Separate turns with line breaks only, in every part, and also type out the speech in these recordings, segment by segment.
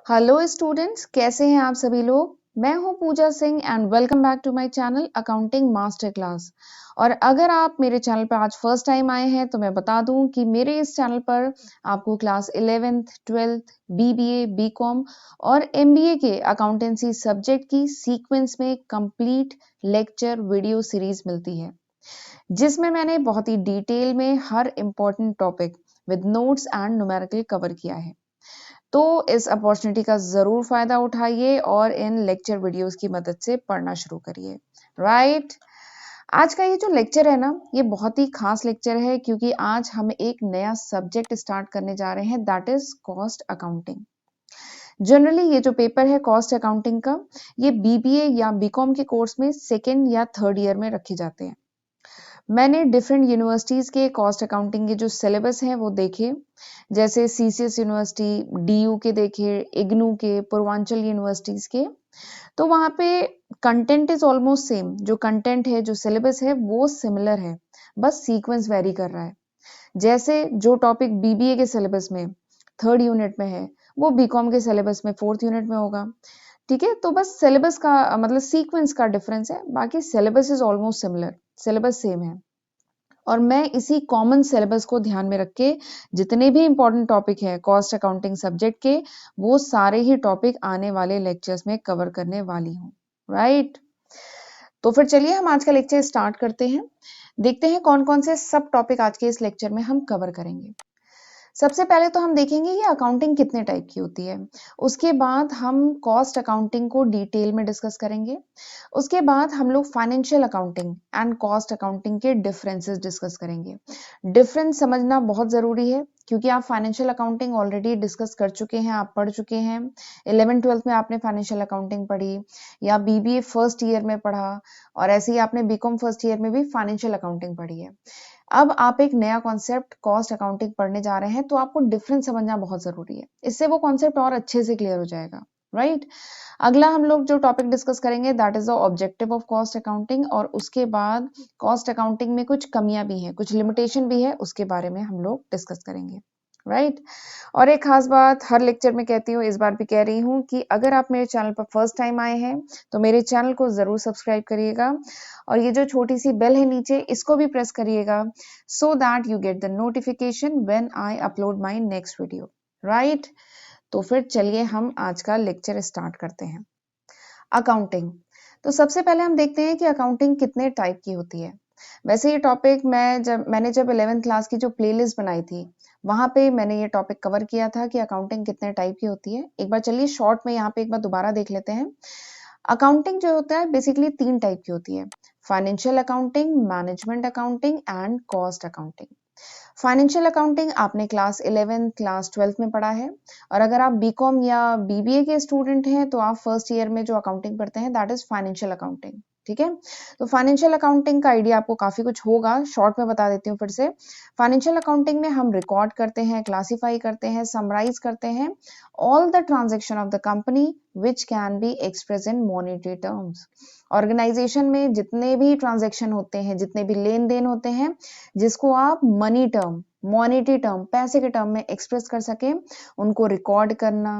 Hello students, कैसे हैं आप सभी लोग। मैं हूं Pooja Singh and welcome back to my channel accounting master class. और अगर आप मेरे चैनल पर आज फर्स्ट टाइम आए हैं तो मैं बता दूं कि मेरे इस चैनल पर आपको class 11th 12th BBA BCom और एमबीए के अकाउंटेंसी सब्जेक्ट की सीक्वेंस में कंप्लीट लेक्चर वीडियो सीरीज मिलती है, जिसमें मैंने बहुत ही डिटेल में हर important topic with notes and numerical cover किया है। तो इस अपॉर्चुनिटी का ज़रूर फ़ायदा उठाइए और इन लेक्चर वीडियोस की मदद से पढ़ना शुरू करिए। राइट। आज का ये जो लेक्चर है ना, ये बहुत ही खास लेक्चर है क्योंकि आज हम एक नया सब्जेक्ट स्टार्ट करने जा रहे हैं, that is cost accounting. Generally ये जो पेपर है कॉस्ट अकाउंटिंग का, ये बीबीए या बीकॉम के कोर्स में सेकेंड या थर्ड ईयर में रखे जाते हैं। मैंने डिफरेंट यूनिवर्सिटीज के कॉस्ट अकाउंटिंग के जो सिलेबस हैं वो देखे, जैसे सीसीएस यूनिवर्सिटी, डीयू के देखे, इग्नू के, पूर्वांचल यूनिवर्सिटीज के। तो वहाँ पे कंटेंट इज ऑलमोस्ट सेम, जो कंटेंट है, जो सिलेबस है वो सिमिलर है, बस सीक्वेंस वेरी कर रहा है। जैसे जो टॉपिक बीबीए के सिलेबस में थर्ड यूनिट में है, वो बीकॉम के सिलेबस में फोर्थ यूनिट में होगा। ठीक है, तो बस सिलेबस का मतलब सीक्वेंस का डिफरेंस है, बाकी syllabus is almost similar, syllabus same है। और मैं इसी कॉमन सिलेबस को ध्यान में रख के जितने भी इंपॉर्टेंट टॉपिक है कॉस्ट अकाउंटिंग सब्जेक्ट के, वो सारे ही टॉपिक आने वाले लेक्चर्स में कवर करने वाली हूँ। राइट। तो फिर चलिए हम आज का लेक्चर स्टार्ट करते हैं। देखते हैं कौन कौन से सब टॉपिक आज के इस लेक्चर में हम कवर करेंगे। सबसे पहले तो हम देखेंगे ये अकाउंटिंग कितने टाइप की होती है। उसके बाद हम कॉस्ट अकाउंटिंग को डिटेल में डिस्कस करेंगे। उसके बाद हम लोग financial accounting and cost accounting के डिफरेंसेस डिस्कस करेंगे। डिफरेंस समझना बहुत ज़रूरी है क्योंकि आप फाइनेंशियल अकाउंटिंग ऑलरेडी डिस्कस कर चुके हैं, आप पढ़ चुके हैं। 11th 12th में आपने फाइनेंशियल अकाउंटिंग पढ़ी या बीबीए फर्स्ट ईयर में पढ़ा, और ऐसे ही आपने बीकॉम फर्स्ट ईयर में भी फाइनेंशियल अकाउंटिंग पढ़ी है। अब आप एक नया कॉन्सेप्ट कॉस्ट अकाउंटिंग पढ़ने जा रहे हैं, तो आपको डिफरेंस समझना बहुत जरूरी है, इससे वो कॉन्सेप्ट और अच्छे से क्लियर हो जाएगा। राइट। अगला हम लोग जो टॉपिक डिस्कस करेंगे that is the objective of cost accounting, और उसके बाद कॉस्ट अकाउंटिंग में कुछ कमियां भी हैं, कुछ लिमिटेशन भी है, उसके बारे में हम लोग डिस्कस करेंगे। राइट। और एक खास बात हर लेक्चर में कहती हूँ, इस बार भी कह रही हूँ कि अगर आप मेरे चैनल पर फर्स्ट टाइम आए हैं तो मेरे चैनल को जरूर सब्सक्राइब करिएगा, और ये जो छोटी सी बेल है नीचे, इसको भी प्रेस करिएगा, so that you get the notification when I upload my next video. Right. तो फिर चलिए हम आज का लेक्चर स्टार्ट करते हैं। अकाउंटिंग। तो सबसे पहले हम देखते हैं कि अकाउंटिंग कितने टाइप की होती है। वैसे ये टॉपिक मैंने जब 11th क्लास की जो प्लेलिस्ट बनाई थी, वहां पे मैंने ये टॉपिक कवर किया था कि अकाउंटिंग कितने टाइप की होती है। एक बार चलिए शॉर्ट में यहाँ पे एक बार दोबारा देख लेते हैं। अकाउंटिंग जो होता है बेसिकली तीन टाइप की होती है: financial accounting, management accounting and cost accounting. Financial accounting आपने क्लास 11 क्लास 12 में पढ़ा है, और अगर आप बीकॉम या बीबीए के स्टूडेंट हैं तो आप फर्स्ट ईयर में जो अकाउंटिंग पढ़ते हैं दैट इज फाइनेंशियल अकाउंटिंग। ठीक है। तो फाइनेंशियल अकाउंटिंग का आइडिया आपको काफी कुछ होगा, शॉर्ट में बता देती हूँ फिर से। फाइनेंशियल अकाउंटिंग में हम रिकॉर्ड करते हैं, क्लासिफाई करते हैं, समराइज करते हैं all the transaction of the company which can be express in monetary terms. Organisation में जितने भी ट्रांजेक्शन होते हैं, जितने भी लेन देन होते हैं, जिसको आप मनी टर्म, मॉनेटरी टर्म, पैसे के टर्म में एक्सप्रेस कर सके, उनको रिकॉर्ड करना,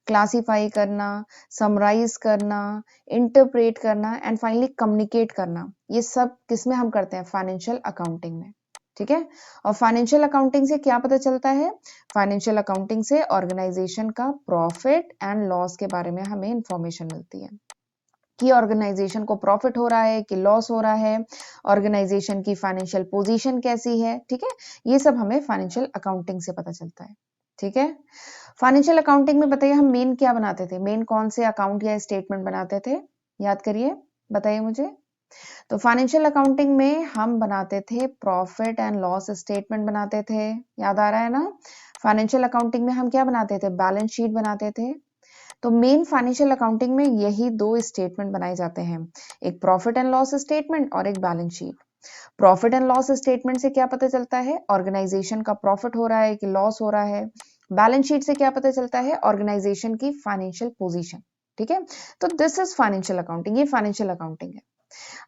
क्लासिफाई करना, समराइज करना, इंटरप्रेट करना एंड फाइनली कम्युनिकेट करना, ये सब किसमें हम करते हैं? फाइनेंशियल अकाउंटिंग में। ठीक है। और फाइनेंशियल अकाउंटिंग से क्या पता चलता है? फाइनेंशियल अकाउंटिंग से ऑर्गेनाइजेशन का प्रॉफिट एंड लॉस के बारे में हमें इंफॉर्मेशन मिलती है कि ऑर्गेनाइजेशन को प्रॉफिट हो रहा है कि लॉस हो रहा है, ऑर्गेनाइजेशन की फाइनेंशियल पोजीशन कैसी है। ठीक है। ये सब हमें फाइनेंशियल अकाउंटिंग से पता चलता है। ठीक है। फाइनेंशियल अकाउंटिंग में बताइए हम मेन क्या बनाते थे, मेन कौन से अकाउंट या स्टेटमेंट बनाते थे? याद करिए, बताइए मुझे। तो फाइनेंशियल अकाउंटिंग में हम बनाते थे प्रॉफिट एंड लॉस स्टेटमेंट बनाते थे, याद आ रहा है ना? फाइनेंशियल अकाउंटिंग में हम क्या बनाते थे? बैलेंस शीट बनाते थे। तो मेन फाइनेंशियल अकाउंटिंग में यही दो स्टेटमेंट बनाए जाते हैं, एक प्रॉफिट एंड लॉस स्टेटमेंट और एक balance sheet. Profit and loss statement से क्या पता चलता है? ऑर्गेनाइजेशन का प्रॉफिट हो रहा है कि लॉस हो रहा है। बैलेंस शीट से क्या पता चलता है? ऑर्गेनाइजेशन की फाइनेंशियल पोजीशन। ठीक है। तो दिस इज फाइनेंशियल अकाउंटिंग, ये फाइनेंशियल अकाउंटिंग है।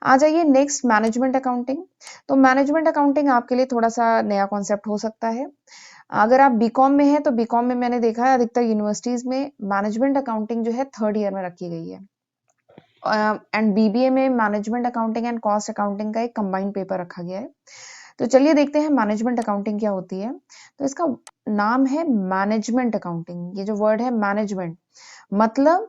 आ जाइए नेक्स्ट, मैनेजमेंट अकाउंटिंग। तो मैनेजमेंट अकाउंटिंग आपके लिए थोड़ा सा नया कॉन्सेप्ट हो सकता है। अगर आप बीकॉम में हैं तो बीकॉम में मैंने देखा है अधिकतर यूनिवर्सिटीज में मैनेजमेंट अकाउंटिंग जो है 3rd ईयर में रखी गई है, एंड बीबीए में management accounting and cost accounting का एक कंबाइंड पेपर रखा गया है। तो चलिए देखते हैं मैनेजमेंट अकाउंटिंग क्या होती है। तो इसका नाम है मैनेजमेंट अकाउंटिंग। ये जो वर्ड है मैनेजमेंट, मतलब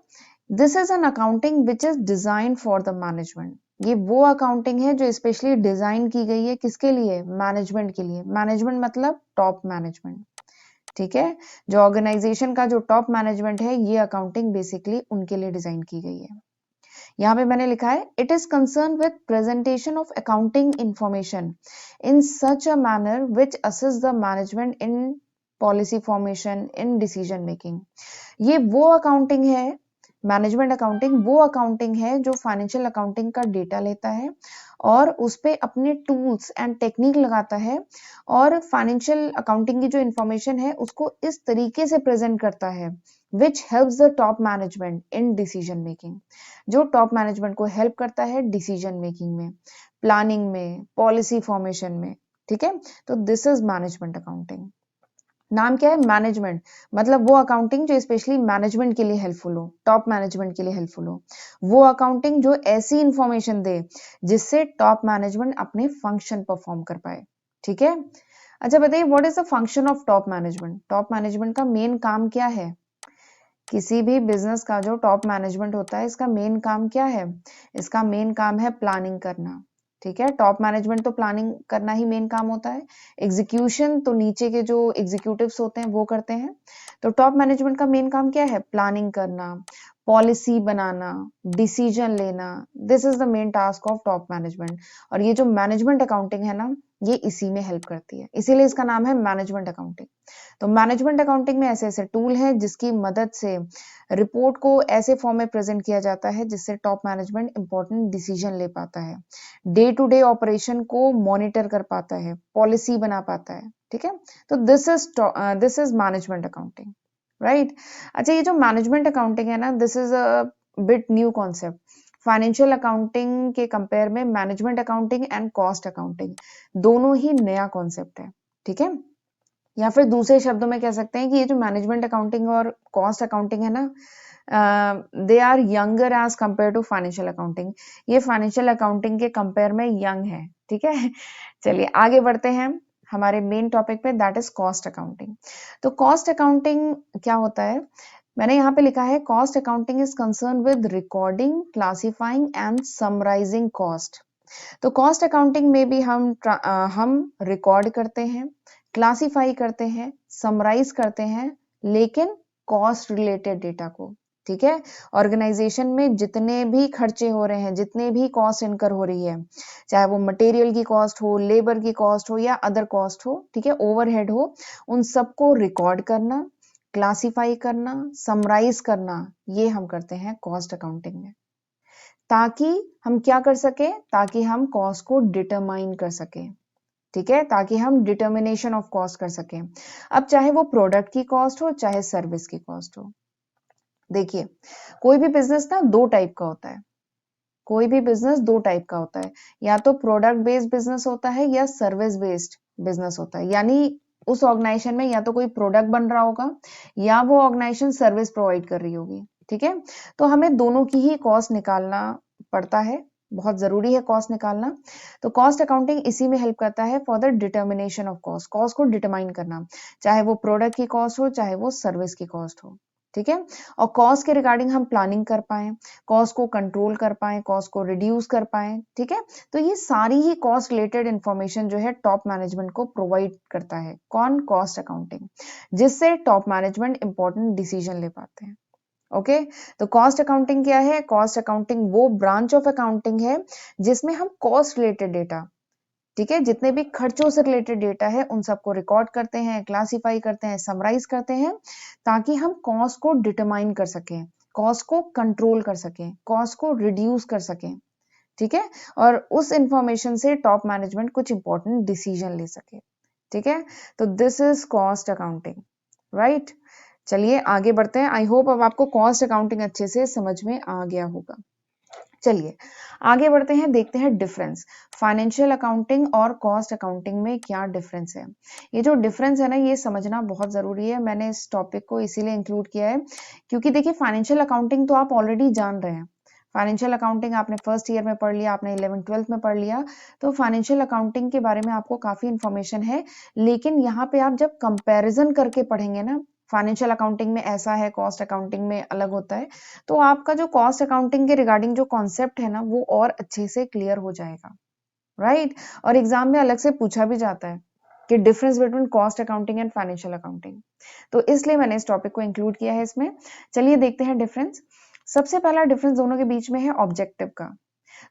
this is an accounting which is design for the management. ये वो अकाउंटिंग है जो स्पेशली डिजाइन की गई है किसके लिए? मैनेजमेंट के लिए। मैनेजमेंट मतलब टॉप मैनेजमेंट, ठीक है। जो ऑर्गेनाइजेशन का जो टॉप मैनेजमेंट है, ये अकाउंटिंग बेसिकली उनके लिए डिजाइन की गई है। यहाँ पे मैंने लिखा है it is concern with presentation of accounting information in such a manner which assist the management in policy formation in decision making. ये वो अकाउंटिंग है, मैनेजमेंट अकाउंटिंग वो अकाउंटिंग है जो फाइनेंशियल अकाउंटिंग का डेटा लेता है और उस पे अपने टूल्स एंड टेक्निक लगाता है और फाइनेंशियल अकाउंटिंग की जो इंफॉर्मेशन है उसको इस तरीके से प्रेजेंट करता है which helps the top management in decision making, जो टॉप मैनेजमेंट को हेल्प करता है डिसीजन मेकिंग में, प्लानिंग में, पॉलिसी फॉर्मेशन में, ठीक है। तो दिस इज मैनेजमेंट अकाउंटिंग। नाम क्या है? मैनेजमेंट, मतलब वो अकाउंटिंग जो स्पेशली मैनेजमेंट के लिए हेल्पफुल हो, टॉप मैनेजमेंट के लिए हेल्पफुल हो। वो अकाउंटिंग जो ऐसी इंफॉर्मेशन दे जिससे टॉप मैनेजमेंट अपने फंक्शन परफॉर्म कर पाए, ठीक है। अच्छा बताइए, what is the function of top management? Top management का मेन काम क्या है? किसी भी बिजनेस का जो टॉप मैनेजमेंट होता है, इसका मेन काम क्या है? इसका मेन काम है प्लानिंग करना, ठीक है। टॉप मैनेजमेंट तो प्लानिंग करना ही मेन काम होता है, एग्जीक्यूशन तो नीचे के जो एग्जीक्यूटिव्स होते हैं वो करते हैं। तो टॉप मैनेजमेंट का मेन काम क्या है? प्लानिंग करना, पॉलिसी बनाना, डिसीजन लेना। This is the main task of top management. और ये जो मैनेजमेंट अकाउंटिंग है ना, ये इसी में हेल्प करती है, इसीलिए इसका नाम है मैनेजमेंट अकाउंटिंग। तो मैनेजमेंट अकाउंटिंग में ऐसे ऐसे टूल हैं जिसकी मदद से रिपोर्ट को ऐसे फॉर्म में प्रेजेंट किया जाता है जिससे टॉप मैनेजमेंट इंपॉर्टेंट डिसीजन ले पाता है, डे टू डे ऑपरेशन को मॉनिटर कर पाता है, पॉलिसी बना पाता है, ठीक है। तो this is management accounting, right. अच्छा, ये जो मैनेजमेंट अकाउंटिंग है ना, this is a bit new concept. Financial accounting के कंपेयर में management accounting and cost accounting दोनों ही नया कॉन्सेप्ट है, ठीक है। या फिर दूसरे शब्दों में कह सकते हैं कि ये जो मैनेजमेंट अकाउंटिंग और कॉस्ट अकाउंटिंग है ना, they are younger age compare to financial accounting. ये फाइनेंशियल अकाउंटिंग के कंपेयर में यंग है, ठीक है। चलिए आगे बढ़ते हैं हमारे मेन टॉपिक पे, दैट इज कॉस्ट अकाउंटिंग। तो कॉस्ट अकाउंटिंग क्या होता है? मैंने यहाँ पे लिखा है cost accounting is concern with recording, classifying and summarising cost. तो कॉस्ट अकाउंटिंग में भी हम रिकॉर्ड करते हैं, क्लासिफाई करते हैं, समराइज करते हैं, लेकिन कॉस्ट रिलेटेड डेटा को, ठीक है। ऑर्गेनाइजेशन में जितने भी खर्चे हो रहे हैं, जितने भी कॉस्ट इनकर हो रही है, चाहे वो मटेरियल की कॉस्ट हो, लेबर की कॉस्ट हो या अदर कॉस्ट हो, ठीक है, ओवरहेड हो, उन सबको रिकॉर्ड करना, क्लासिफाई करना, समराइज करना, ये हम करते हैं कॉस्ट अकाउंटिंग में। ताकि हम क्या कर सके? ताकि हम कॉस्ट को डिटरमाइन कर सके, ठीक है, ताकि हम डिटर्मिनेशन ऑफ कॉस्ट कर सके। अब चाहे वो प्रोडक्ट की कॉस्ट हो, चाहे सर्विस की कॉस्ट हो। देखिए, कोई भी बिजनेस ना दो टाइप का होता है, कोई भी बिजनेस दो टाइप का होता है, या तो प्रोडक्ट बेस्ड बिजनेस होता है या सर्विस बेस्ड बिजनेस होता है। यानी उस ऑर्गेनाइजेशन में या तो कोई प्रोडक्ट बन रहा होगा या वो ऑर्गेनाइजेशन सर्विस प्रोवाइड कर रही होगी, ठीक है। तो हमें दोनों की ही कॉस्ट निकालना पड़ता है, बहुत जरूरी है कॉस्ट निकालना। तो कॉस्ट अकाउंटिंग इसी में हेल्प करता है for the determination of cost, cost को डिटरमाइन करना, चाहे वो प्रोडक्ट की कॉस्ट हो, चाहे वो सर्विस की कॉस्ट हो, ठीक है। और कॉस्ट के रिगार्डिंग हम प्लानिंग कर पाए, कॉस्ट को कंट्रोल कर पाए, कॉस्ट को रिड्यूस कर पाए, ठीक है। तो ये सारी ही कॉस्ट रिलेटेड इंफॉर्मेशन जो है टॉप मैनेजमेंट को प्रोवाइड करता है। कौन? कॉस्ट अकाउंटिंग, जिससे टॉप मैनेजमेंट इंपॉर्टेंट डिसीजन ले पाते हैं। ओके, तो कॉस्ट अकाउंटिंग क्या है? कॉस्ट अकाउंटिंग वो ब्रांच ऑफ अकाउंटिंग है जिसमें हम कॉस्ट रिलेटेड डेटा, ठीक है, जितने भी खर्चों से रिलेटेड डेटा है उन सबको रिकॉर्ड करते हैं, क्लासिफाई करते हैं, समराइज करते हैं, ताकि हम कॉस्ट को डिटरमाइन कर सकें, कॉस्ट को कंट्रोल कर सकें, कॉस्ट को रिड्यूस कर सकें, ठीक है। और उस इंफॉर्मेशन से टॉप मैनेजमेंट कुछ इंपॉर्टेंट डिसीजन ले सके, ठीक है। तो this is cost accounting, right. चलिए आगे बढ़ते हैं। आई होप अब आपको कॉस्ट अकाउंटिंग अच्छे से समझ में आ गया होगा। चलिए आगे बढ़ते हैं, देखते हैं डिफरेंस फाइनेंशियल अकाउंटिंग और कॉस्ट अकाउंटिंग में क्या डिफरेंस है। ये जो डिफरेंस है ना, ये समझना बहुत जरूरी है। मैंने इस टॉपिक को इसीलिए इंक्लूड किया है क्योंकि देखिए फाइनेंशियल अकाउंटिंग तो आप ऑलरेडी जान रहे हैं। फाइनेंशियल अकाउंटिंग आपने फर्स्ट ईयर में पढ़ लिया, आपने 11th-12th में पढ़ लिया, तो फाइनेंशियल अकाउंटिंग के बारे में आपको काफी इंफॉर्मेशन है। लेकिन यहाँ पे आप जब कंपैरिजन करके पढ़ेंगे ना, फाइनेंशियल अकाउंटिंग में ऐसा है, कॉस्ट अकाउंटिंग में अलग होता है, तो आपका जो कॉस्ट अकाउंटिंग के रिगार्डिंग जो कॉन्सेप्ट है ना, वो और अच्छे से क्लियर हो जाएगा, राइट। और एग्जाम में अलग से पूछा भी जाता है कि difference between cost accounting and financial accounting, तो इसलिए मैंने इस टॉपिक को इंक्लूड किया है इसमें। चलिए देखते हैं डिफरेंस। सबसे पहला डिफरेंस दोनों के बीच में है ऑब्जेक्टिव का।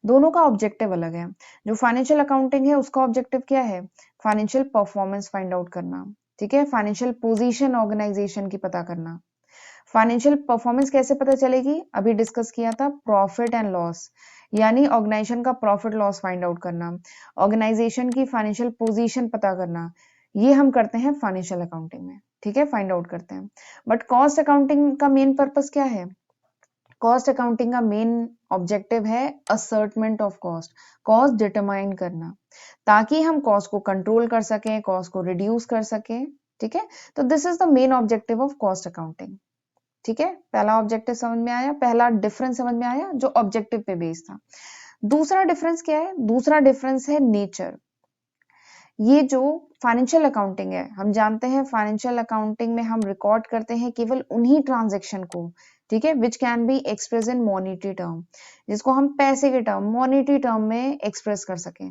दोनों का ऑब्जेक्टिव अलग है। जो फाइनेंशियल अकाउंटिंग है उसका ऑब्जेक्टिव क्या है? फाइनेंशियल परफॉर्मेंस फाइंड आउट करना, ठीक है, फाइनेंशियल पोजीशन ऑर्गेनाइजेशन की पता करना। फाइनेंशियल परफॉर्मेंस कैसे पता चलेगी? अभी डिस्कस किया था, प्रॉफिट एंड लॉस, यानी ऑर्गेनाइजेशन का प्रॉफिट लॉस फाइंड आउट करना, ऑर्गेनाइजेशन की फाइनेंशियल पोजीशन पता करना, ये हम करते हैं फाइनेंशियल अकाउंटिंग में, ठीक है, फाइंड आउट करते हैं। बट कॉस्ट अकाउंटिंग का मेन पर्पस क्या है? कॉस्ट अकाउंटिंग का मेन ऑब्जेक्टिव है असर्टमेंट ऑफ कॉस्ट, कॉस्ट डिटरमाइन करना, ताकि हम कॉस्ट को कंट्रोल कर सकें, कॉस्ट को रिड्यूस कर सकें, ठीक है। तो this is the main objective of cost accounting, ठीक है। पहला ऑब्जेक्टिव समझ में आया, पहला डिफरेंस समझ में आया जो ऑब्जेक्टिव पे बेस्ड था। दूसरा डिफरेंस क्या है? दूसरा डिफरेंस है नेचर। ये जो फाइनेंशियल अकाउंटिंग है, हम जानते हैं फाइनेंशियल अकाउंटिंग में हम रिकॉर्ड करते हैं केवल उन्हीं ट्रांजैक्शन को, ठीक है, विच can be express in monetary term, जिसको हम पैसे के टर्म, मॉनेटरी टर्म में एक्सप्रेस कर सकें,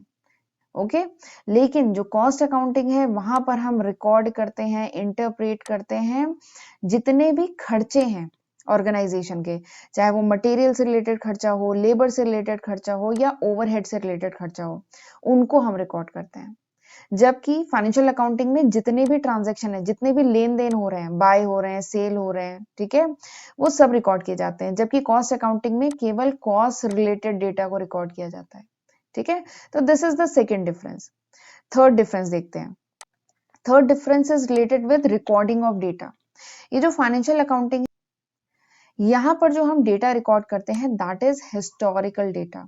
ओके। लेकिन जो कॉस्ट अकाउंटिंग है वहां पर हम रिकॉर्ड करते हैं, इंटरप्रेट करते हैं जितने भी खर्चे हैं ऑर्गेनाइजेशन के, चाहे वो मटेरियल से रिलेटेड खर्चा हो, लेबर से रिलेटेड खर्चा हो या ओवरहेड से रिलेटेड खर्चा हो, उनको हम रिकॉर्ड करते हैं। जबकि फाइनेंशियल अकाउंटिंग में जितने भी ट्रांजैक्शन है, जितने भी लेन देन हो रहे हैं, बाय हो रहे हैं, सेल हो रहे हैं, ठीक है, वो सब रिकॉर्ड किए जाते हैं। जबकि कॉस्ट अकाउंटिंग में केवल कॉस्ट रिलेटेड डेटा को रिकॉर्ड किया जाता है, ठीक है। तो this is the second difference. Third difference देखते हैं। Third difference is related with recording of data. ये जो फाइनेंशियल अकाउंटिंग, यहाँ पर जो हम डेटा रिकॉर्ड करते हैं दैट इज हिस्टोरिकल डेटा,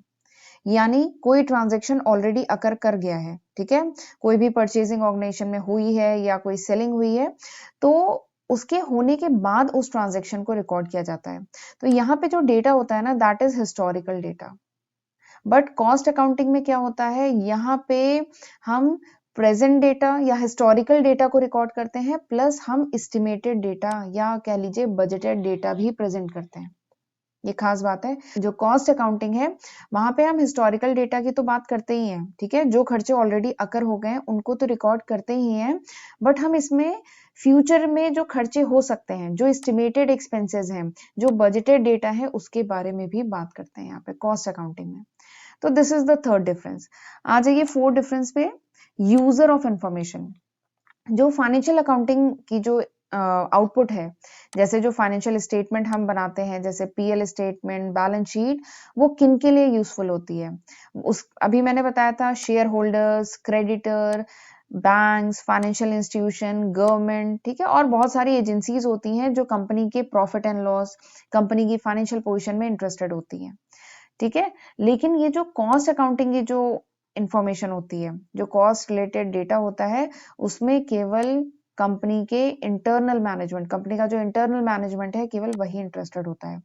यानी कोई ट्रांजैक्शन ऑलरेडी अकर कर गया है, ठीक है, कोई भी परचेजिंग ऑर्गेनाइजेशन में हुई है या कोई सेलिंग हुई है, तो उसके होने के बाद उस ट्रांजैक्शन को रिकॉर्ड किया जाता है। तो यहाँ पे जो डेटा होता है ना, that is historical data. But cost accounting में क्या होता है, यहाँ पे हम प्रेजेंट डेटा या हिस्टोरिकल डेटा को रिकॉर्ड करते हैं, प्लस हम एस्टिमेटेड डेटा या कह लीजिए बजटेड डेटा भी प्रेजेंट करते हैं। ये खास बात है। जो कॉस्ट अकाउंटिंग है वहां पे हम हिस्टोरिकल डेटा की तो बात करते ही हैं, ठीक है, जो खर्चे ऑलरेडी अकर हो गए हैं उनको तो रिकॉर्ड करते ही हैं, बट हम इसमें फ्यूचर में जो खर्चे हो सकते हैं, जो एस्टिमेटेड एक्सपेंसेस हैं, जो बजटेड डेटा है, उसके बारे में भी बात करते हैं यहाँ पे कॉस्ट अकाउंटिंग में। तो this is the third difference. आ जाइए फोर्थ डिफरेंस पे, यूजर ऑफ इंफॉर्मेशन। जो फाइनेंशियल अकाउंटिंग की जो आउटपुट है, जैसे जो फाइनेंशियल स्टेटमेंट हम बनाते हैं, जैसे पीएल स्टेटमेंट, बैलेंस शीट, वो किन के लिए यूजफुल होती है? उस अभी मैंने बताया था, share holders, creditor, banks, financial institution, government, ठीक है, और बहुत सारी एजेंसीज होती हैं जो कंपनी के प्रॉफिट एंड लॉस, कंपनी की फाइनेंशियल पोजीशन में इंटरेस्टेड होती हैं, ठीक है। लेकिन ये जो कॉस्ट अकाउंटिंग की जो इंफॉर्मेशन होती है, जो कॉस्ट रिलेटेड डेटा होता है, उसमें केवल कंपनी के इंटरनल मैनेजमेंट, कंपनी का जो इंटरनल मैनेजमेंट है, केवल वही इंटरेस्टेड होता है।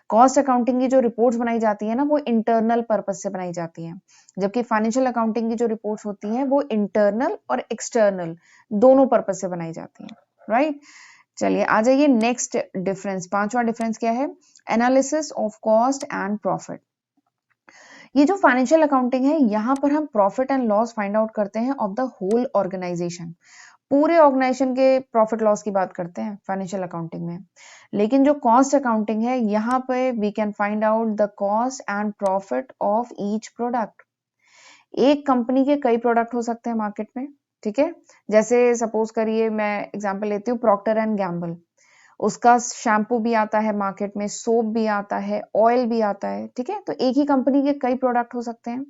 कॉस्ट अकाउंटिंग की जो रिपोर्ट्स बनाई जाती है ना, वो इंटरनल पर्पज से बनाई जाती हैं, जबकि फाइनेंशियल अकाउंटिंग की जो रिपोर्ट्स होती हैं वो इंटरनल और एक्सटर्नल दोनों पर्पज से बनाई जाती हैं, राइट। चलिए आ जाइए नेक्स्ट डिफरेंस, पांचवा डिफरेंस क्या है? Analysis of cost and profit. ये जो फाइनेंशियल अकाउंटिंग है, यहाँ पर हम profit and loss find out करते हैं ऑफ द होल ऑर्गेनाइजेशन। पूरे ऑर्गेनाइजेशन के प्रॉफिट लॉस की बात करते हैं फाइनेंशियल अकाउंटिंग में। लेकिन जो कॉस्ट अकाउंटिंग है, यहाँ पे we can find out the cost and profit of each product. एक कंपनी के कई प्रोडक्ट हो सकते हैं मार्केट में, ठीक है। जैसे सपोज करिए, मैं एग्जांपल लेती हूँ, प्रॉक्टर एंड गैम्बल, उसका शैम्पू भी आता है मार्केट में, सोप भी आता है, ऑयल भी आता है, ठीक है। तो एक ही कंपनी के कई प्रोडक्ट हो सकते हैं।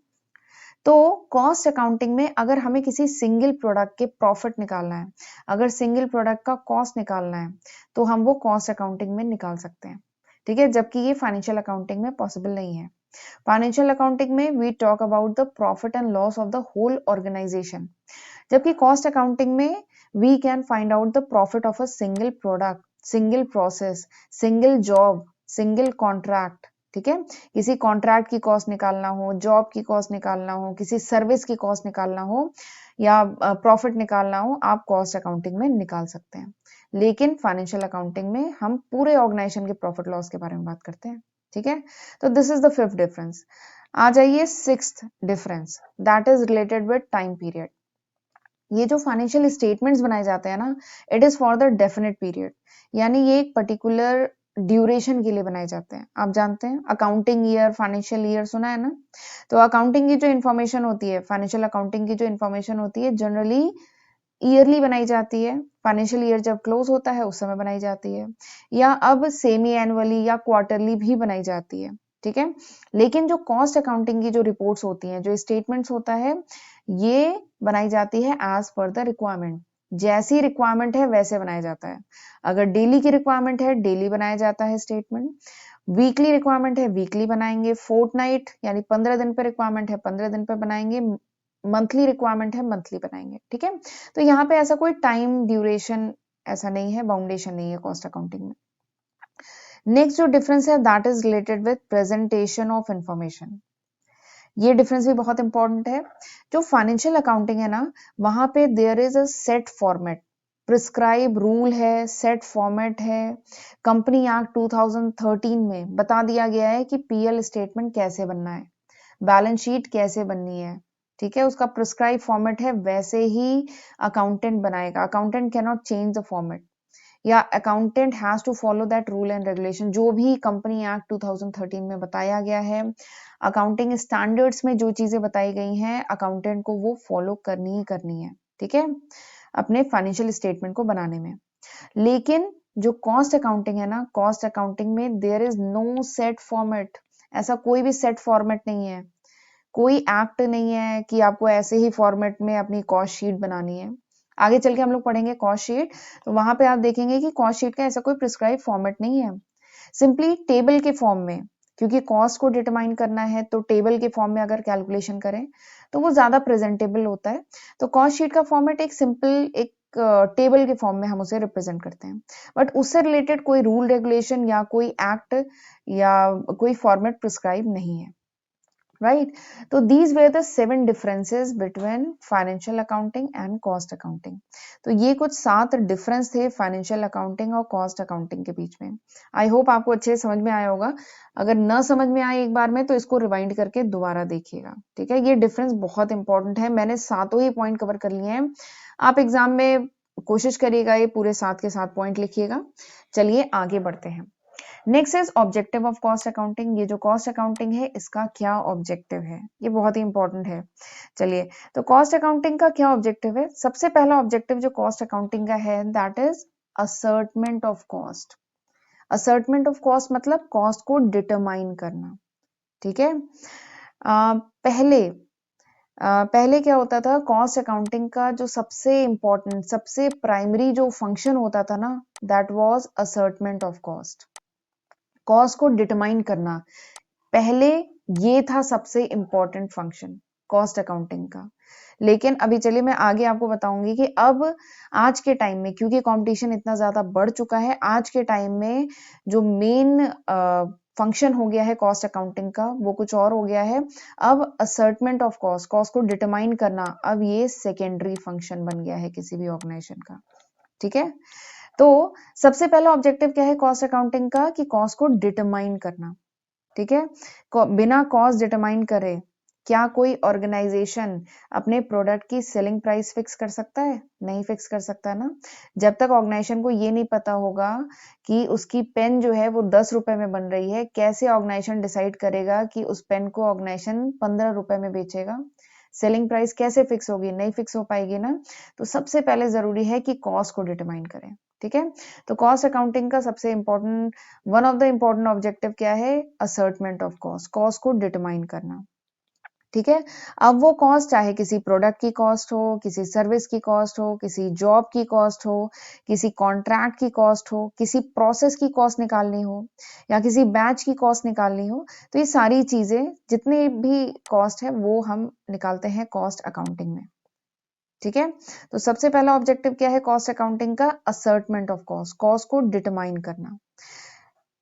तो कॉस्ट अकाउंटिंग में अगर हमें किसी सिंगल प्रोडक्ट के प्रॉफिट निकालना है, अगर सिंगल प्रोडक्ट का कॉस्ट निकालना है, तो हम वो कॉस्ट अकाउंटिंग में निकाल सकते हैं, ठीक है, जबकि ये फाइनेंशियल अकाउंटिंग में पॉसिबल नहीं है। फाइनेंशियल अकाउंटिंग में we talk about the profit and loss of the whole organisation, जबकि कॉस्ट अकाउंटिंग में we can find out the profit of a single product, single process, single job, single contract. ठीक है, किसी contract की cost निकालना हो, job की cost निकालना हो, किसी सर्विस की कॉस्ट निकालना हो या प्रॉफिट निकालना हो, आप कॉस्ट अकाउंटिंग में निकाल सकते हैं। लेकिन फाइनेंशियल अकाउंटिंग में हम पूरे ऑर्गेनाइजेशन के प्रॉफिट लॉस के बारे में बात करते हैं। ठीक है, तो this is the fifth difference. आ जाइए sixth difference, that is related with time period. ये जो फाइनेंशियल स्टेटमेंट्स बनाए जाते हैं ना, it is for the definite period, यानी ये एक पर्टिकुलर ड्यूरेशन के लिए बनाए जाते हैं। आप जानते हैं अकाउंटिंग ईयर, फाइनेंशियल ईयर सुना है ना? तो अकाउंटिंग की जो इन्फॉर्मेशन होती है, फाइनेंशियल अकाउंटिंग की जो इन्फॉर्मेशन होती है, जनरली ईयरली बनाई जाती है। फाइनेंशियल ईयर जब क्लोज होता है उस समय बनाई जाती है, या अब सेमी एनुअली या क्वार्टरली भी बनाई जाती है। ठीक है, लेकिन जो कॉस्ट अकाउंटिंग की जो रिपोर्ट्स होती हैं, जो स्टेटमेंट्स होता है, ये बनाई जाती है एज पर द रिक्वायरमेंट। जैसी रिक्वायरमेंट है वैसे बनाया जाता है। अगर डेली की रिक्वायरमेंट है, डेली बनाया जाता है स्टेटमेंट। वीकली रिक्वायरमेंट है, वीकली बनाएंगे। फोर्टनाइट यानी 15 दिन पे रिक्वायरमेंट है, 15 दिन पे बनाएंगे। मंथली रिक्वायरमेंट है, मंथली बनाएंगे। ठीक है, तो यहाँ पे ऐसा कोई टाइम ड्यूरेशन ऐसा नहीं है, बाउंडेशन नहीं है कॉस्ट अकाउंटिंग में। नेक्स्ट जो डिफरेंस है that is related with presentation of information. ये डिफरेंस भी बहुत इंपॉर्टेंट है। जो फाइनेंशियल अकाउंटिंग है ना, वहां पे there is a set format, prescribe rule है, सेट फॉर्मेट है। कंपनी एक्ट 2013 में बता दिया गया है कि पीएल स्टेटमेंट कैसे बनना है, बैलेंस शीट कैसे बननी है। ठीक है, उसका प्रिस्क्राइब फॉर्मेट है, वैसे ही अकाउंटेंट बनाएगा। Accountant can not change the format, या accountant has to follow that rule and regulation. जो भी कंपनी एक्ट 2013 में बताया गया है, अकाउंटिंग स्टैंडर्ड्स में जो चीजें बताई गई हैं, अकाउंटेंट को वो फॉलो करनी ही करनी है। ठीक है, अपने फाइनेंशियल स्टेटमेंट को बनाने में। लेकिन जो कॉस्ट अकाउंटिंग है ना, कॉस्ट अकाउंटिंग में there is no set format. ऐसा कोई भी सेट फॉर्मेट नहीं है, कोई एक्ट नहीं है कि आपको ऐसे ही फॉर्मेट में अपनी कॉस्ट शीट बनानी है। आगे चल के हम लोग पढ़ेंगे कॉस्ट शीट, तो वहां पे आप देखेंगे कि कॉस्ट शीट का ऐसा कोई प्रिस्क्राइब फॉर्मेट नहीं है। सिंपली टेबल के फॉर्म में, क्योंकि कॉस्ट को डिटरमाइन करना है, तो टेबल के फॉर्म में अगर कैलकुलेशन करें तो वो ज्यादा प्रेजेंटेबल होता है। तो कॉस्ट शीट का फॉर्मेट एक सिंपल एक टेबल के फॉर्म में हम उसे रिप्रेजेंट करते हैं, बट उससे रिलेटेड कोई रूल रेगुलेशन या कोई एक्ट या कोई फॉर्मेट प्रिस्क्राइब नहीं है। right? So these were the 7 differences between financial accounting and cost accounting. तो ये कुछ 7 डिफरेंस थे फाइनेंशियल अकाउंटिंग और कॉस्ट अकाउंटिंग के बीच में। आई होप आपको अच्छे समझ में आया होगा। अगर न समझ में आए एक बार में तो इसको रिवाइंड करके दोबारा देखिएगा। ठीक है, ये डिफरेंस बहुत इंपॉर्टेंट है। मैंने सातों ही पॉइंट कवर कर लिए हैं। आप एग्जाम में कोशिश करिएगा ये पूरे 7 के 7 पॉइंट लिखिएगा। चलिए आगे बढ़ते हैं। Next is objective of cost accounting. ये जो कॉस्ट अकाउंटिंग है इसका क्या ऑब्जेक्टिव है, ये बहुत ही इंपॉर्टेंट है। चलिए, तो कॉस्ट अकाउंटिंग का क्या ऑब्जेक्टिव है? सबसे पहला ऑब्जेक्टिव जो कॉस्ट अकाउंटिंग का है that is ascertainment of cost. Ascertainment of cost मतलब कॉस्ट को डिटरमाइन करना। ठीक है, पहले क्या होता था, कॉस्ट अकाउंटिंग का जो सबसे इंपॉर्टेंट, सबसे प्राइमरी जो फंक्शन होता था ना, that was ascertainment of cost. Cost को डिटरमाइन करना, पहले ये था सबसे इंपॉर्टेंट फंक्शन कॉस्ट अकाउंटिंग का। लेकिन अभी चलिए मैं आगे आपको बताऊंगी कि अब आज के टाइम में, क्योंकि कंपटीशन इतना ज्यादा बढ़ चुका है, आज के टाइम में जो मेन फंक्शन हो गया है कॉस्ट अकाउंटिंग का वो कुछ और हो गया है। अब असर्टमेंट ऑफ कॉस्ट, कॉस्ट को डिटरमाइन करना, अब ये सेकेंडरी फंक्शन बन गया है किसी भी ऑर्गेनाइजेशन का। ठीक है, तो सबसे पहला ऑब्जेक्टिव क्या है कॉस्ट अकाउंटिंग का, कि कॉस्ट को डिटरमाइन करना। ठीक है, बिना कॉस्ट डिटरमाइन करे क्या कोई ऑर्गेनाइजेशन अपने प्रोडक्ट की सेलिंग प्राइस फिक्स कर सकता है? नहीं फिक्स कर सकता ना। जब तक ऑर्गेनाइजेशन को ये नहीं पता होगा कि उसकी पेन जो है वो 10 रुपए में बन रही है, कैसे ऑर्गेनाइजेशन डिसाइड करेगा कि उस पेन को ऑर्गेनाइजेशन 15 रुपए में बेचेगा? सेलिंग प्राइस कैसे फिक्स होगी? नहीं फिक्स हो पाएगी ना। तो सबसे पहले जरूरी है कि कॉस्ट को डिटरमाइन करें। ठीक है, तो कॉस्ट अकाउंटिंग का सबसे important, one of the important objective क्या है? असर्टमेंट ऑफ कॉस्ट, कॉस्ट को डिटरमाइन करना। ठीक है। अब वो कॉस्ट चाहे किसी प्रोडक्ट की कॉस्ट हो, किसी सर्विस की कॉस्ट हो, किसी जॉब की कॉस्ट हो, किसी कॉन्ट्रैक्ट की कॉस्ट हो, किसी प्रोसेस की कॉस्ट निकालनी हो या किसी बैच की कॉस्ट निकालनी हो, तो ये सारी चीजें जितने भी कॉस्ट है वो हम निकालते हैं कॉस्ट अकाउंटिंग में। ठीक है। तो सबसे पहला ऑब्जेक्टिव क्या है कॉस्ट अकाउंटिंग का? असर्टमेंट ऑफ कॉस्ट, कॉस्ट को डिटरमाइन करना।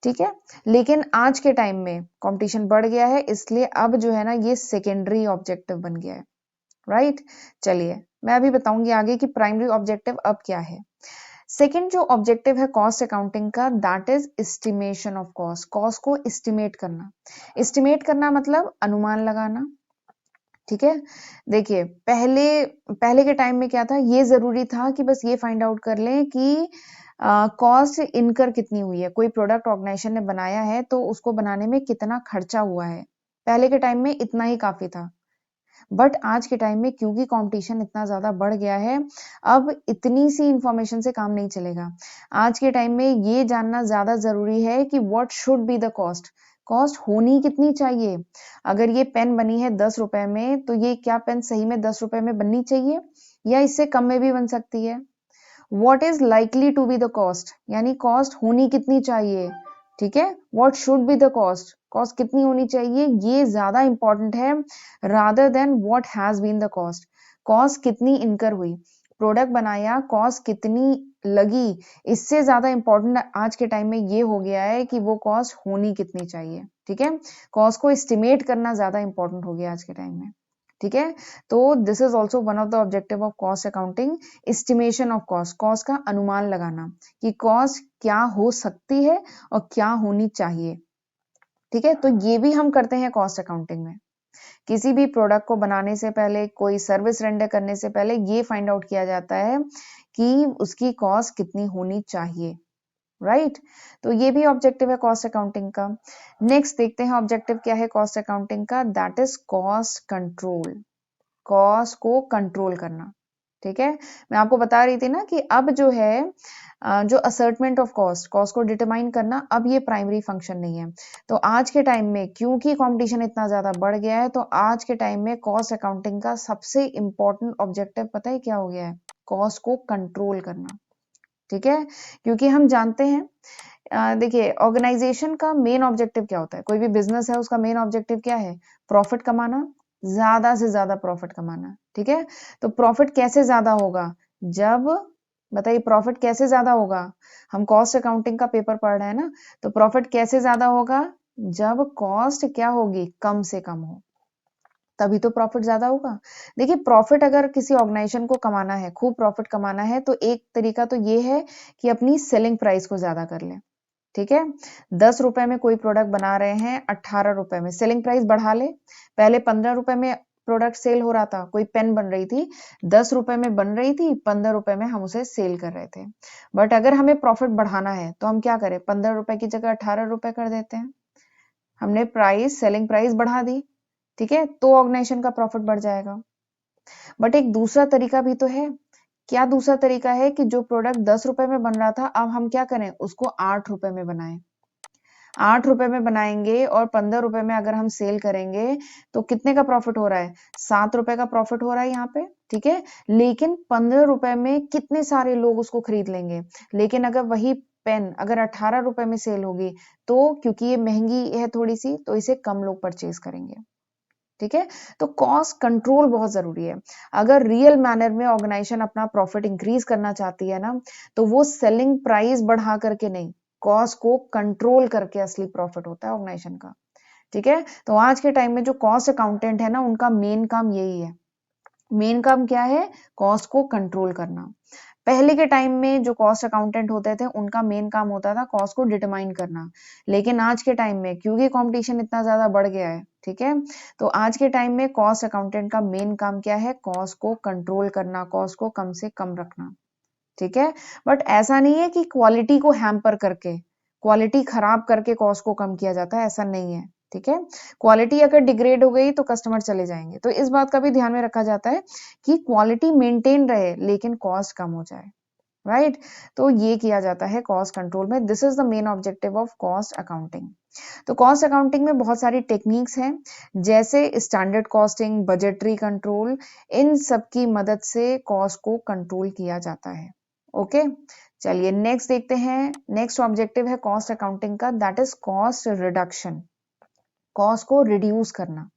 ठीक है। लेकिन आज के टाइम में कंपटीशन बढ़ गया है, इसलिए अब जो है ना ये सेकेंडरी ऑब्जेक्टिव बन गया है। राइट। चलिए मैं अभी बताऊंगी आगे कि प्राइमरी ऑब्जेक्टिव अब क्या है। सेकेंड जो ऑब्जेक्टिव है कॉस्ट अकाउंटिंग का, that is estimation of cost, cost को एस्टिमेट करना। एस्टिमेट करना मतलब अनुमान लगाना। ठीक है। देखिए पहले पहले के टाइम में क्या था, ये जरूरी था कि बस ये फाइंड आउट कर लें कि कॉस्ट इनकर कितनी हुई है, कोई प्रोडक्ट ऑर्गेनाइजेशन ने बनाया है तो उसको बनाने में कितना खर्चा हुआ है। पहले के टाइम में इतना ही काफी था। बट आज के टाइम में क्योंकि कंपटीशन इतना ज्यादा बढ़ गया है, अब इतनी सी इंफॉर्मेशन से काम नहीं चलेगा। आज के टाइम में ये जानना ज्यादा जरूरी है कि what should be the cost, cost होनी कितनी चाहिए। अगर ये पेन बनी है 10 रुपए में, तो ये क्या पेन सही में 10 रुपए में बननी चाहिए या इससे कम में भी बन सकती है। What is likely to be the cost, यानी कॉस्ट होनी कितनी चाहिए। ठीक है। What should be the cost, cost कितनी होनी चाहिए, ये ज्यादा इंपॉर्टेंट है rather than what has been the cost. Cost कितनी इनकर हुई, प्रोडक्ट बनाया कॉस्ट कितनी लगी, इससे ज्यादा इंपॉर्टेंट आज के टाइम में ये हो गया है कि वो कॉस्ट होनी कितनी चाहिए। ठीक है। कॉस्ट को एस्टिमेट करना ज्यादा इंपॉर्टेंट हो गया आज के टाइम में। ठीक है। तो this is also one of the objective of cost accounting, estimation of cost, cost का अनुमान लगाना कि कॉस्ट क्या हो सकती है और क्या होनी चाहिए। ठीक है। तो ये भी हम करते हैं कॉस्ट अकाउंटिंग में। किसी भी प्रोडक्ट को बनाने से पहले, कोई सर्विस रेंडर करने से पहले ये फाइंड आउट किया जाता है कि उसकी कॉस्ट कितनी होनी चाहिए। राइट। तो ये भी ऑब्जेक्टिव है कॉस्ट अकाउंटिंग का। नेक्स्ट देखते हैं ऑब्जेक्टिव क्या है कॉस्ट अकाउंटिंग का, that is cost control, cost को कंट्रोल करना। ठीक है। मैं आपको बता रही थी ना कि अब जो है जो असर्टमेंट ऑफ कॉस्ट, कॉस्ट को डिटरमाइन करना, अब ये प्राइमरी फंक्शन नहीं है। तो आज के टाइम में क्योंकि कंपटीशन इतना ज्यादा बढ़ गया है, तो आज के टाइम में कॉस्ट अकाउंटिंग का सबसे इंपॉर्टेंट ऑब्जेक्टिव पता है क्या हो गया है? कॉस्ट को कंट्रोल करना। ठीक है। क्योंकि हम जानते हैं, देखिए ऑर्गेनाइजेशन का मेन ऑब्जेक्टिव क्या होता है, कोई भी बिजनेस है उसका मेन ऑब्जेक्टिव क्या है? प्रॉफिट कमाना, ज्यादा से ज्यादा प्रॉफिट कमाना। ठीक है। तो प्रॉफिट कैसे ज्यादा होगा? जब, बताइए प्रॉफिट कैसे ज्यादा होगा? हम कॉस्ट अकाउंटिंग का पेपर पढ़ रहे हैं ना, तो प्रॉफिट कैसे ज्यादा होगा? जब कॉस्ट क्या होगी? कम से कम हो, तभी तो प्रॉफिट ज्यादा होगा। देखिए प्रॉफिट अगर किसी ऑर्गेनाइजेशन को कमाना है, खूब प्रॉफिट कमाना है, तो एक तरीका तो ये है कि अपनी सेलिंग प्राइस को ज्यादा कर ले। ठीक है। 10 रुपए में कोई प्रोडक्ट बना रहे हैं, 18 रुपए में सेलिंग प्राइस बढ़ा ले। पहले 15 रुपए में प्रोडक्ट सेल हो रहा था, कोई पेन बन रही थी, 10 रुपए में बन रही थी, 15 रुपए में हम उसे सेल कर रहे थे। बट अगर हमें प्रॉफिट बढ़ाना है तो हम क्या करें? 15 रुपए की जगह 18 रुपए कर देते हैं। हमने प्राइस, सेलिंग प्राइस बढ़ा दी। ठीक है। तो ऑर्गेनाइजेशन का प्रॉफिट बढ़ जाएगा। बट एक दूसरा तरीका भी तो है। क्या दूसरा तरीका है कि जो प्रोडक्ट 10 रुपए में बन रहा था, अब हम क्या करें? उसको 8 रुपए में बनाएं। 8 रुपए में बनाएंगे और 15 रुपए में अगर हम सेल करेंगे, तो कितने का प्रॉफिट हो रहा है? 7 रुपए का प्रॉफिट हो रहा है यहाँ पे। ठीक है। लेकिन 15 रुपए में कितने सारे लोग उसको खरीद लेंगे। लेकिन अगर वही पेन अगर 18 रुपए में सेल होगी, तो क्योंकि ये महंगी है थोड़ी सी, तो इसे कम लोग परचेज करेंगे। ठीक है। तो कॉस्ट कंट्रोल बहुत जरूरी है। अगर रियल मैनर में ऑर्गेनाइजेशन अपना प्रॉफिट इंक्रीज करना चाहती है ना, तो वो सेलिंग प्राइस बढ़ा करके नहीं, कॉस्ट को कंट्रोल करके असली प्रॉफिट होता है ऑर्गेनाइजेशन का। ठीक है। तो आज के टाइम में जो कॉस्ट अकाउंटेंट है ना, उनका मेन काम यही है। मेन काम क्या है? कॉस्ट को कंट्रोल करना। पहले के टाइम में जो कॉस्ट अकाउंटेंट होते थे, उनका मेन काम होता था कॉस्ट को डिटरमाइन करना। लेकिन आज के टाइम में क्योंकि कंपटीशन इतना ज्यादा बढ़ गया है, ठीक है, तो आज के टाइम में कॉस्ट अकाउंटेंट का मेन काम क्या है? कॉस्ट को कंट्रोल करना, कॉस्ट को कम से कम रखना। ठीक है। बट ऐसा नहीं है कि क्वालिटी को हैम्पर करके, क्वालिटी खराब करके कॉस्ट को कम किया जाता है, ऐसा नहीं है। ठीक है। क्वालिटी अगर डिग्रेड हो गई तो कस्टमर चले जाएंगे, तो इस बात का भी ध्यान में रखा जाता है कि क्वालिटी मेंटेन रहे लेकिन कॉस्ट कम हो जाए। राइट। तो ये किया जाता है कॉस्ट कंट्रोल में। This is the main objective of cost accounting. तो कॉस्ट अकाउंटिंग में बहुत सारी टेक्निक्स हैं, जैसे स्टैंडर्ड कॉस्टिंग, बजटरी कंट्रोल, इन सब की मदद से कॉस्ट को कंट्रोल किया जाता है। ओके, चलिए नेक्स्ट देखते हैं। नेक्स्ट ऑब्जेक्टिव है कॉस्ट अकाउंटिंग का, that is cost reduction, cost को रिड्यूस करना।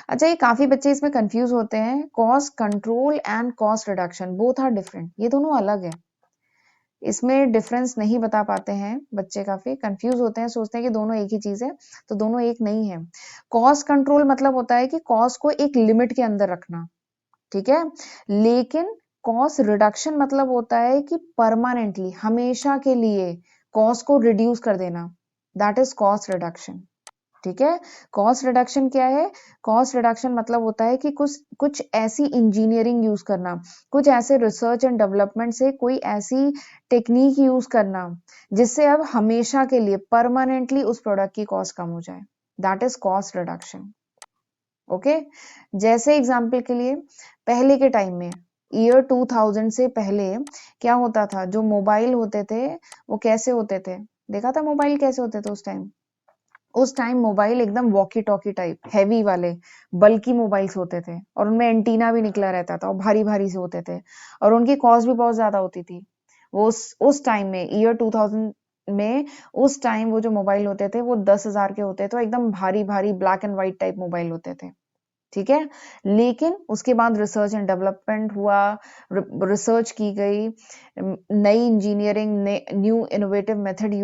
अच्छा, ये काफी बच्चे इसमें कंफ्यूज होते हैं। Cost control and cost reduction both are different, ये दोनों अलग है। इसमें डिफरेंस नहीं बता पाते हैं बच्चे, काफी कंफ्यूज होते हैं, सोचते हैं कि दोनों एक ही चीज है, तो दोनों एक नहीं है। कॉस्ट कंट्रोल मतलब होता है कि कॉस्ट को एक लिमिट के अंदर रखना, ठीक है। लेकिन कॉस्ट रिडक्शन मतलब होता है कि परमानेंटली, हमेशा के लिए कॉस्ट को रिड्यूस कर देना, दैट इज कॉस्ट रिडक्शन। ठीक है। कॉस्ट रिडक्शन क्या है? कॉस्ट रिडक्शन मतलब होता है कि कुछ कुछ ऐसी इंजीनियरिंग यूज करना, कुछ ऐसे रिसर्च एंड डेवलपमेंट से कोई ऐसी टेक्निक यूज करना जिससे अब हमेशा के लिए परमानेंटली उस प्रोडक्ट की कॉस्ट कम हो जाए, that is cost reduction. Okay, जैसे एग्जाम्पल के लिए, पहले के टाइम में, ईयर 2000 से पहले क्या होता था, जो मोबाइल होते थे वो कैसे होते थे? देखा था मोबाइल कैसे होते थे उस टाइम? उस टाइम मोबाइल एकदम वॉकी टॉकी टाइप हैवी वाले बल्कि मोबाइल्स होते थे, और उनमें एंटीना भी निकला रहता था और भारी भारी से होते थे, और उनकी कॉस्ट भी बहुत ज्यादा होती थी। वो उस टाइम में, ईयर 2000 में, उस टाइम वो जो मोबाइल होते थे वो 10,000 के होते थे, एकदम भारी भारी black and white type mobile होते थे। ठीक है। लेकिन उसके बाद रिसर्च एंड डेवलपमेंट हुआ, रिसर्च की गई, नई engineering, new innovative method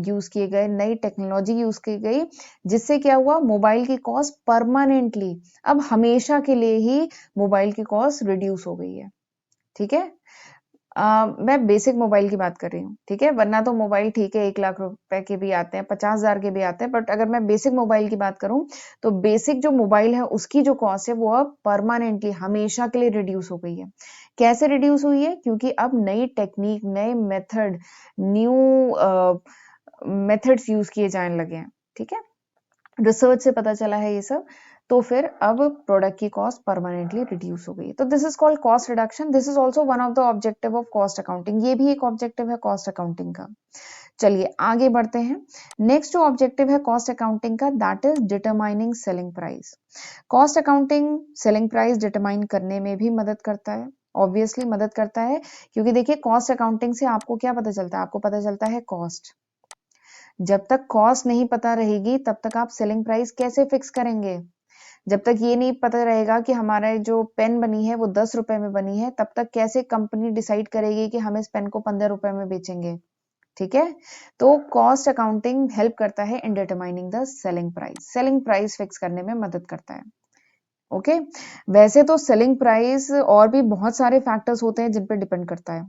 use किए गए, नई टेक्नोलॉजी यूज की गई, जिससे क्या हुआ, मोबाइल की कॉस्ट परमानेंटली, अब हमेशा के लिए ही मोबाइल की कॉस्ट रिड्यूस हो गई है। ठीक है। मैं बेसिक मोबाइल की बात कर रही हूँ, ठीक है, वरना तो मोबाइल ठीक है 1 लाख रुपए के भी आते हैं, 50,000 के भी आते हैं, बट अगर मैं बेसिक मोबाइल की बात करूं, तो बेसिक जो मोबाइल है उसकी जो कॉस्ट है वो अब परमानेंटली, हमेशा के लिए रिड्यूस हो गई है। कैसे रिड्यूस हुई है? क्योंकि अब नई टेक्निक, नए मेथड, न्यू मेथड्स यूज किए जाने लगे हैं। ठीक है, रिसर्च से पता चला है ये सब, तो फिर अब प्रोडक्ट की कॉस्ट परमानेंटली रिड्यूस हो गई। तो this is called cost reduction. This is also one of the objective of cost accounting, ये भी एक ऑब्जेक्टिव है कॉस्ट अकाउंटिंग का। चलिए आगे बढ़ते हैं। नेक्स्ट जो ऑब्जेक्टिव है कॉस्ट अकाउंटिंग का, that is determining selling price. Cost accounting selling price determine करने में भी मदद करता है, ऑब्वियसली मदद करता है, क्योंकि देखिए कॉस्ट अकाउंटिंग से आपको क्या पता चलता है? आपको पता चलता है कॉस्ट। जब तक कॉस्ट नहीं पता रहेगी तब तक आप सेलिंग प्राइस कैसे फिक्स करेंगे? जब तक ये नहीं पता रहेगा कि हमारा जो पेन बनी है वो 10 रुपए में बनी है, तब तक कैसे कंपनी डिसाइड करेगी कि हम इस पेन को 15 रुपए में बेचेंगे? ठीक है। तो कॉस्ट अकाउंटिंग हेल्प करता है in determining the selling price, selling price fix करने में मदद करता है। ओके। वैसे तो सेलिंग प्राइस और भी बहुत सारे फैक्टर्स होते हैं जिन पर डिपेंड करता है।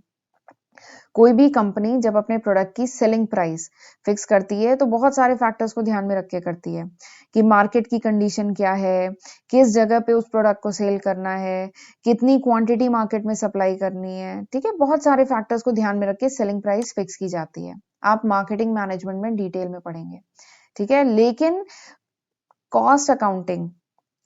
कोई भी कंपनी जब अपने प्रोडक्ट की सेलिंग प्राइस फिक्स करती है तो बहुत सारे फैक्टर्स को ध्यान में रख के करती है, कि मार्केट की कंडीशन क्या है, किस जगह पे उस प्रोडक्ट को सेल करना है, कितनी क्वांटिटी मार्केट में सप्लाई करनी है। ठीक है, बहुत सारे फैक्टर्स को ध्यान में रख के सेलिंग प्राइस फिक्स की जाती है। आप मार्केटिंग मैनेजमेंट में डिटेल में पढ़ेंगे। ठीक है, लेकिन कॉस्ट अकाउंटिंग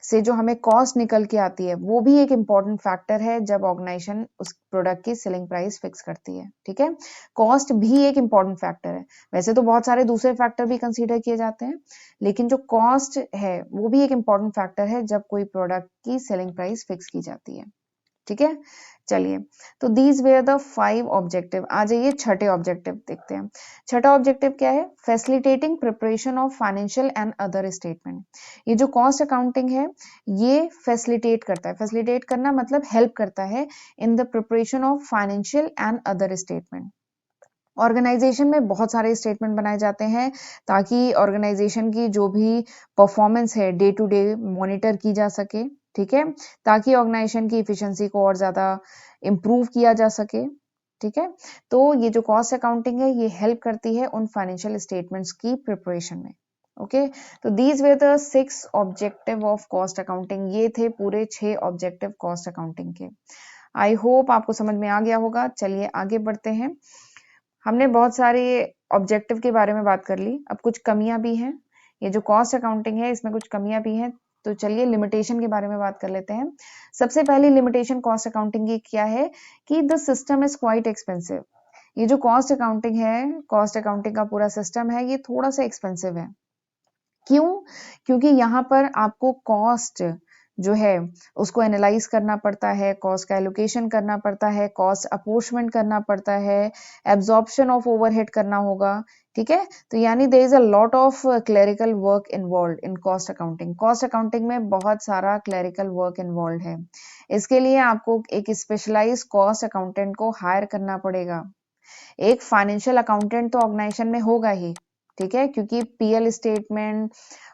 से जो हमें कॉस्ट निकल के आती है वो भी एक इम्पॉर्टेंट फैक्टर है जब ऑर्गेनाइजेशन उस प्रोडक्ट की सेलिंग प्राइस फिक्स करती है। ठीक है, कॉस्ट भी एक इम्पॉर्टेंट फैक्टर है। वैसे तो बहुत सारे दूसरे फैक्टर भी कंसीडर किए जाते हैं, लेकिन जो कॉस्ट है वो भी एक इम्पॉर्टेंट फैक्टर है जब कोई प्रोडक्ट की सेलिंग प्राइस फिक्स की जाती है। ठीक है, चलिए, तो दीज वेयर द 5 ऑब्जेक्टिव। आ जाइए छठे ऑब्जेक्टिव देखते हैं। छठा ऑब्जेक्टिव क्या है? Facilitating preparation of financial and other statement. ये जो कॉस्ट अकाउंटिंग है ये फैसिलिटेट करता है, फैसिलिटेट करना मतलब हेल्प करता है in the preparation of financial and other statement. Organisation में बहुत सारे स्टेटमेंट बनाए जाते हैं ताकि ऑर्गेनाइजेशन की जो भी परफॉर्मेंस है डे टू डे मॉनिटर की जा सके। ठीक है, ताकि ऑर्गेनाइजेशन की इफिशिएंसी को और ज्यादा इम्प्रूव किया जा सके। ठीक है, तो ये जो कॉस्ट अकाउंटिंग है ये हेल्प करती है उन फाइनेंशियल स्टेटमेंट्स की प्रिपरेशन में। ओके, तो these way the 6 objective of cost accounting. ये थे पूरे 6 ऑब्जेक्टिव कॉस्ट अकाउंटिंग के। आई होप आपको समझ में आ गया होगा। चलिए आगे बढ़ते हैं। हमने बहुत सारे ऑब्जेक्टिव के बारे में बात कर ली, अब कुछ कमियां भी हैं। ये जो कॉस्ट अकाउंटिंग है इसमें कुछ कमियां भी हैं, तो चलिए लिमिटेशन के बारे में बात कर लेते हैं। सबसे पहली लिमिटेशन कॉस्ट अकाउंटिंग की क्या है कि the system is quite expensive. ये जो कॉस्ट अकाउंटिंग है, कॉस्ट अकाउंटिंग का पूरा सिस्टम है, ये थोड़ा सा एक्सपेंसिव है। क्यों? क्योंकि यहाँ पर आपको कॉस्ट जो है उसको एनालाइज करना पड़ता है, कॉस्ट का एलोकेशन करना पड़ता है, कॉस्ट अपोर्शमेंट करना पड़ता है, एब्जॉर्प्शन ऑफ ओवरहेड करना होगा। ठीक है, तो यानी there is a lot of clerical work involve in cost accounting. Cost accounting में बहुत सारा क्लरिकल वर्क इन्वॉल्व है। इसके लिए आपको एक स्पेशलाइज कॉस्ट अकाउंटेंट को हायर करना पड़ेगा। एक फाइनेंशियल अकाउंटेंट तो ऑर्गेनाइजेशन में होगा ही, ठीक है, क्योंकि पीएल स्टेटमेंट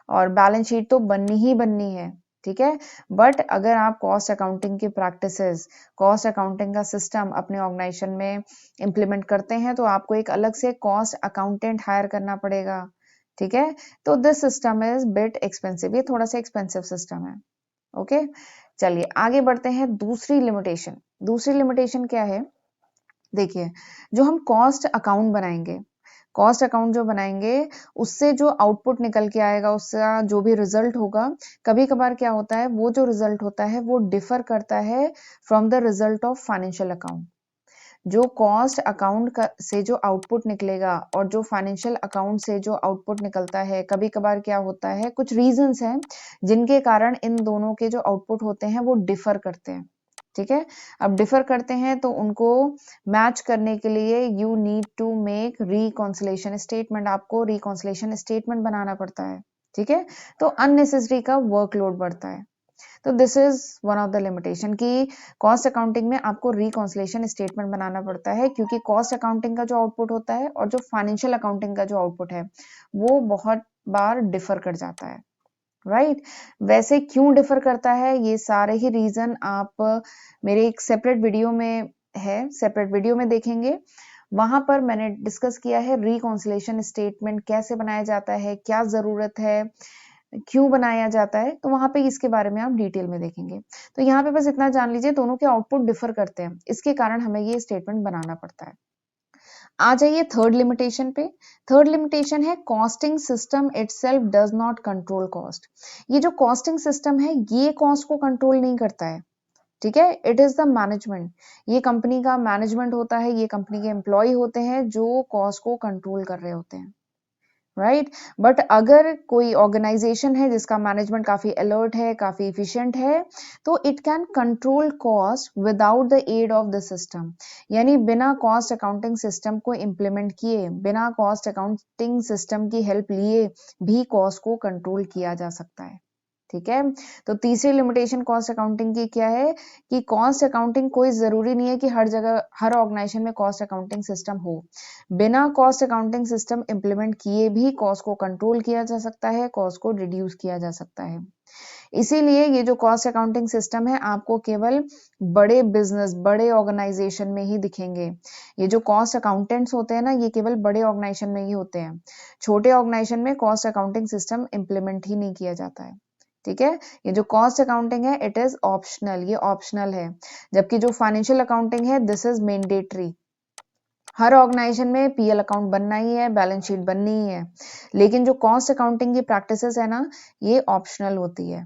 और बैलेंस शीट तो बननी ही बननी है। ठीक है, बट अगर आप कॉस्ट अकाउंटिंग की प्रैक्टिसेस, कॉस्ट अकाउंटिंग का सिस्टम अपने ऑर्गेनाइजेशन में इंप्लीमेंट करते हैं तो आपको एक अलग से कॉस्ट अकाउंटेंट हायर करना पड़ेगा। ठीक है, तो this system is bit expensive, ये थोड़ा सा एक्सपेंसिव सिस्टम है। ओके, चलिए आगे बढ़ते हैं। दूसरी लिमिटेशन, दूसरी लिमिटेशन क्या है? देखिए, जो हम कॉस्ट अकाउंट बनाएंगे, कॉस्ट अकाउंट जो बनाएंगे उससे जो आउटपुट निकल के आएगा, उसका जो भी रिजल्ट होगा, कभी कभार क्या होता है वो जो रिजल्ट होता है वो डिफर करता है from the result of financial account. जो कॉस्ट अकाउंट से जो आउटपुट निकलेगा और जो फाइनेंशियल अकाउंट से जो आउटपुट निकलता है, कभी कभार क्या होता है, कुछ रीजंस हैं जिनके कारण इन दोनों के जो आउटपुट होते हैं वो डिफर करते हैं। ठीक है, अब डिफर करते हैं तो उनको मैच करने के लिए you need to make reconciliation statement, आपको रिकॉन्सिलेशन स्टेटमेंट बनाना पड़ता है। ठीक है, तो अननेसेसरी का वर्कलोड बढ़ता है। तो this is one of the limitation कि कॉस्ट अकाउंटिंग में आपको रिकॉन्सिलेशन स्टेटमेंट बनाना पड़ता है, क्योंकि कॉस्ट अकाउंटिंग का जो आउटपुट होता है और जो फाइनेंशियल अकाउंटिंग का जो आउटपुट है वो बहुत बार डिफर कर जाता है। राइट, वैसे क्यों डिफर करता है, ये सारे ही रीजन आप मेरे एक सेपरेट वीडियो में है, सेपरेट वीडियो में देखेंगे। वहां पर मैंने डिस्कस किया है रिकॉन्सिलेशन स्टेटमेंट कैसे बनाया जाता है, क्या जरूरत है, क्यों बनाया जाता है, तो वहां पे इसके बारे में आप डिटेल में देखेंगे। तो यहाँ पे बस इतना जान लीजिए, दोनों के आउटपुट डिफर करते हैं, इसके कारण हमें ये स्टेटमेंट बनाना पड़ता है। आ जाइए थर्ड लिमिटेशन पे। थर्ड लिमिटेशन है costing system itself does not control cost. ये जो कॉस्टिंग सिस्टम है ये कॉस्ट को कंट्रोल नहीं करता है। ठीक है, इट इज द मैनेजमेंट, ये कंपनी का मैनेजमेंट होता है, ये कंपनी के एम्प्लॉय होते हैं जो कॉस्ट को कंट्रोल कर रहे होते हैं। राइट, बट अगर कोई ऑर्गेनाइजेशन है जिसका मैनेजमेंट काफी अलर्ट है, काफी इफिशिएंट है, तो it can control cost without the aid of the system. यानी बिना कॉस्ट अकाउंटिंग सिस्टम को इम्प्लीमेंट किए, बिना कॉस्ट अकाउंटिंग सिस्टम की हेल्प लिए भी कॉस्ट को कंट्रोल किया जा सकता है। ठीक है, तो तीसरी लिमिटेशन कॉस्ट अकाउंटिंग की क्या है कि कॉस्ट अकाउंटिंग कोई जरूरी नहीं है कि हर जगह, हर ऑर्गेनाइजेशन में कॉस्ट अकाउंटिंग सिस्टम हो। बिना कॉस्ट अकाउंटिंग सिस्टम इंप्लीमेंट किए भी कॉस्ट को कंट्रोल किया जा सकता है, कॉस्ट को रिड्यूस किया जा सकता है। इसीलिए ये जो कॉस्ट अकाउंटिंग सिस्टम है आपको केवल बड़े बिजनेस, बड़े ऑर्गेनाइजेशन में ही दिखेंगे। ये जो कॉस्ट अकाउंटेंट्स होते हैं ना, ये केवल बड़े ऑर्गेनाइजेशन में ही होते हैं। छोटे ऑर्गेनाइजेशन में कॉस्ट अकाउंटिंग सिस्टम इंप्लीमेंट ही नहीं किया जाता है। ठीक है, ये जो कॉस्ट अकाउंटिंग है इट इज ऑप्शनल, ये ऑप्शनल है, जबकि जो फाइनेंशियल अकाउंटिंग है दिस इज मैंडेटरी। हर ऑर्गेनाइजेशन में पीएल अकाउंट बनना ही है, बैलेंस शीट बननी ही है, लेकिन जो कॉस्ट अकाउंटिंग की प्रैक्टिसेस है ना, ये ऑप्शनल होती है।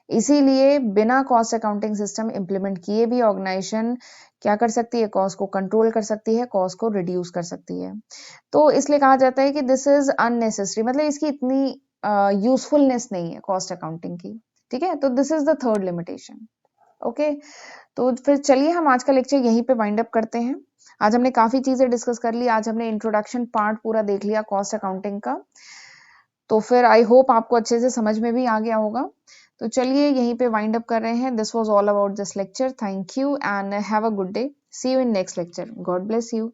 इसीलिए बिना कॉस्ट अकाउंटिंग सिस्टम इंप्लीमेंट किए भी ऑर्गेनाइजेशन क्या कर सकती है, कॉस्ट को कंट्रोल कर सकती है, कॉस्ट को रिड्यूस कर सकती है। तो इसलिए कहा जाता है कि दिस इज अननेसेसरी, मतलब इसकी इतनी यूजफुलनेस नहीं है कॉस्ट अकाउंटिंग की। ठीक है, तो this is the third limitation. Okay, तो फिर चलिए हम आज का लेक्चर यहीं पे वाइंड अप करते हैं। आज हमने काफी चीजें डिस्कस कर ली, आज हमने इंट्रोडक्शन पार्ट पूरा देख लिया कॉस्ट अकाउंटिंग का। तो फिर आई होप आपको अच्छे से समझ में भी आ गया होगा। तो चलिए यहीं पे वाइंड अप कर रहे हैं। This was all about this lecture. Thank you and have a good day. See you in next lecture. God bless you.